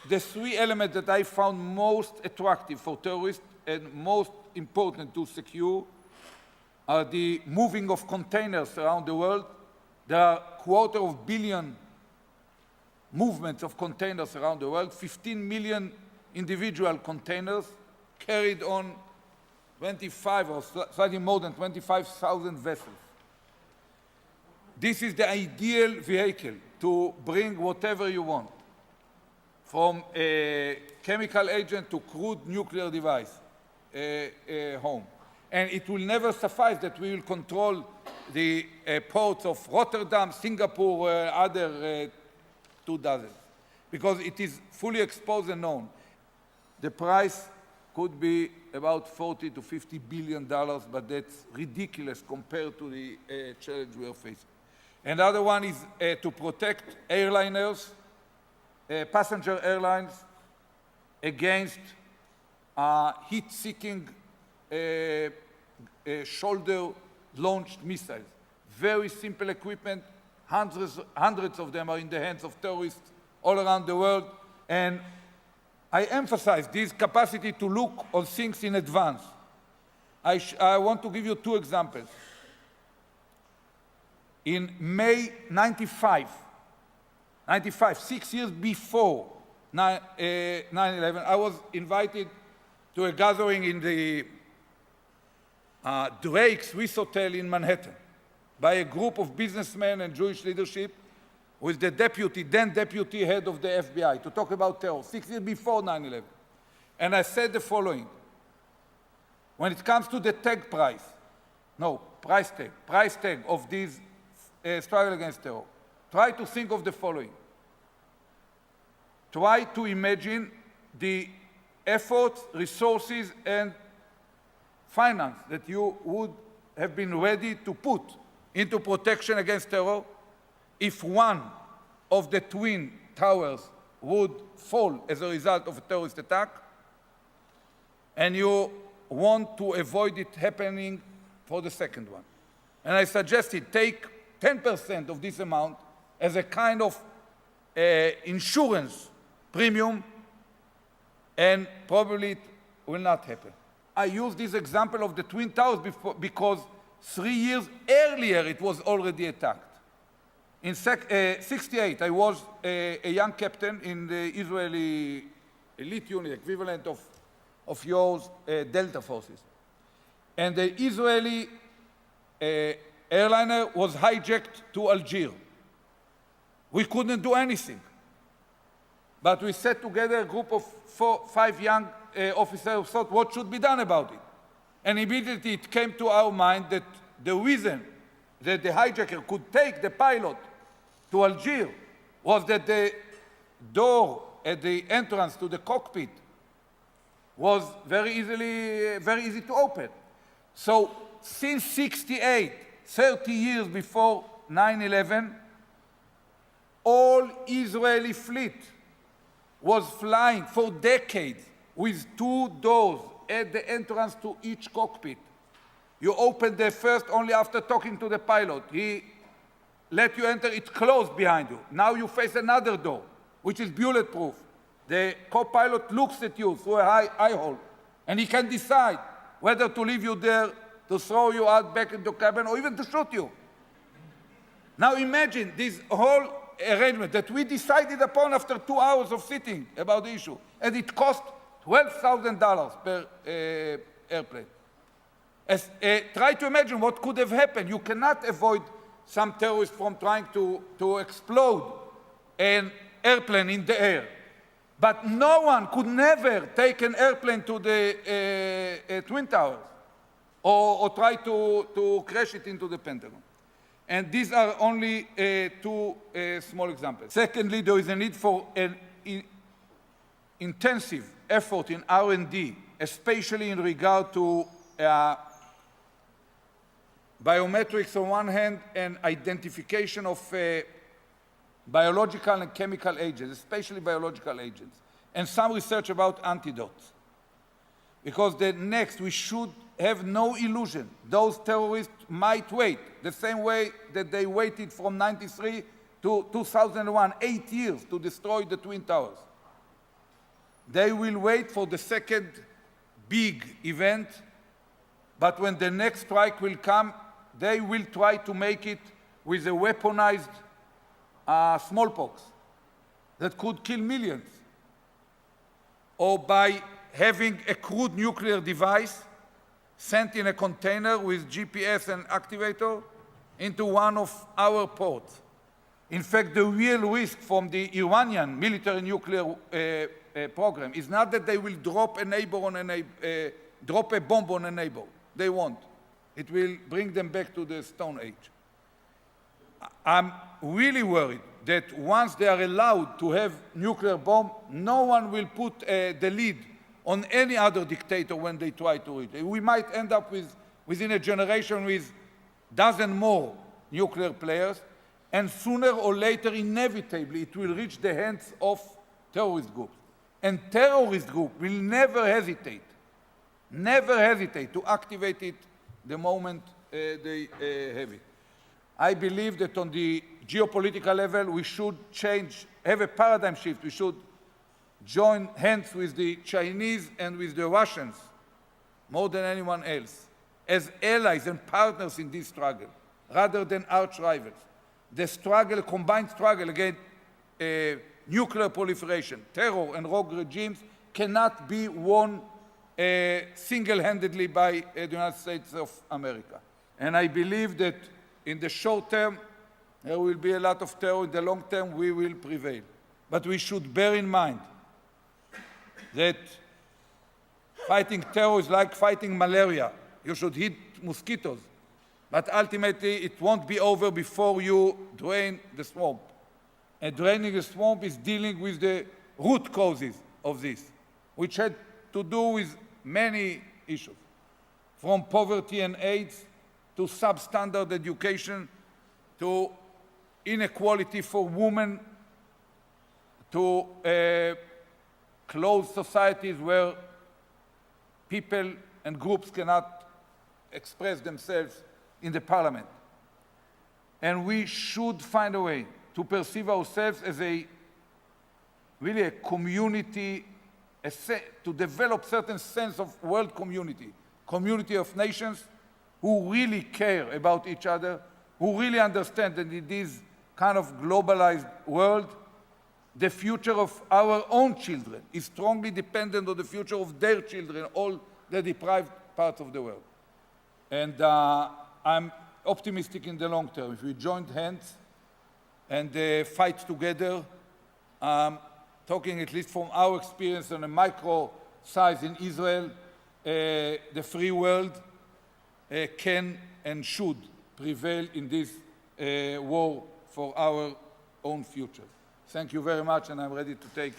the three elements that I found most attractive for terrorists and most important to secure are the moving of containers around the world. There are 250 million movements of containers around the world, 15 million individual containers carried on 25 or slightly more than 25,000 vessels. This is the ideal vehicle to bring whatever you want, from a chemical agent to crude nuclear device home. And it will never suffice that we will control the ports of Rotterdam, Singapore, other 24, because it is fully exposed and known. The price could be about $40 to $50 billion, but that's ridiculous compared to the challenge we are facing. Another one is to protect airliners, passenger airlines, against heat-seeking shoulder-launched missiles. Very simple equipment. Hundreds of them are in the hands of terrorists all around the world. And I emphasize this capacity to look on things in advance. I want to give you two examples. In May 95, 6 years before 9/11, I was invited to a gathering in the Drake Swiss Hotel in Manhattan by a group of businessmen and Jewish leadership with the then deputy head of the FBI to talk about terror, 6 years before 9/11. And I said the following: when it comes to the price tag of these struggle against terror, try to think of the following. Try to imagine the efforts, resources, and finance that you would have been ready to put into protection against terror if one of the twin towers would fall as a result of a terrorist attack, and you want to avoid it happening for the second one. And I suggested take 10% of this amount as a kind of insurance premium, and probably it will not happen. I use this example of the Twin Towers because 3 years earlier it was already attacked. In 68, I was a young captain in the Israeli elite unit, equivalent of yours, Delta forces. And the Israeli airliner was hijacked to Algiers. We couldn't do anything. But we set together a group of 5 young officers who thought what should be done about it. And immediately it came to our mind that the reason that the hijacker could take the pilot to Algiers was that the door at the entrance to the cockpit was very easy to open. So since 68, 30 years before 9/11, all Israeli fleet was flying for decades with 2 doors at the entrance to each cockpit. You open the first only after talking to the pilot. He let you enter, it closed behind you. Now you face another door, which is bulletproof. The co-pilot looks at you through a eye hole, and he can decide whether to leave you there, to throw you out back into the cabin, or even to shoot you. Now imagine this whole arrangement that we decided upon after 2 hours of sitting about the issue, and it cost $12,000 per airplane. Try to imagine what could have happened. You cannot avoid some terrorists from trying to explode an airplane in the air. But no one could never take an airplane to the Twin Towers or try to crash it into the Pentagon. And these are only 2 small examples. Secondly, there is a need for an intensive effort in R&D, especially in regard to biometrics on one hand and identification of biological and chemical agents, especially biological agents, and some research about antidotes. Because we should have no illusion. Those terrorists might wait the same way that they waited from 93 to 2001, 8 years to destroy the Twin Towers. They will wait for the second big event, but when the next strike will come, they will try to make it with a weaponized smallpox that could kill millions, or by having a crude nuclear device sent in a container with GPS and activator into one of our ports. In fact, the real risk from the Iranian military nuclear program is not that they will drop a bomb on a neighbor. They won't. It will bring them back to the Stone Age. I'm really worried that once they are allowed to have nuclear bomb, no one will put the lead on any other dictator when they try to reach it. We might end up within a generation with dozen more nuclear players, and sooner or later, inevitably, it will reach the hands of terrorist groups. And terrorist groups will never hesitate to activate it the moment they have it. I believe that on the geopolitical level, we should have a paradigm shift. We should join hands with the Chinese and with the Russians more than anyone else as allies and partners in this struggle, rather than arch rivals. The struggle, combined struggle against nuclear proliferation, terror, and rogue regimes cannot be won single-handedly by the United States of America. And I believe that in the short term, there will be a lot of terror. In the long term, we will prevail. But we should bear in mind that fighting terror is like fighting malaria. You should hit mosquitoes. But ultimately, it won't be over before you drain the swamp. And draining the swamp is dealing with the root causes of this, which had to do with many issues, from poverty and AIDS to substandard education, to inequality for women, to closed societies where people and groups cannot express themselves in the parliament. And we should find a way to perceive ourselves as really a community, to develop certain sense of world community of nations who really care about each other, who really understand that in this kind of globalized world, the future of our own children is strongly dependent on the future of their children, all the deprived parts of the world. And I'm optimistic in the long term. If we join hands and fight together, talking at least from our experience on a micro size in Israel, the free world can and should prevail in this war for our own future. Thank you very much, and I'm ready to take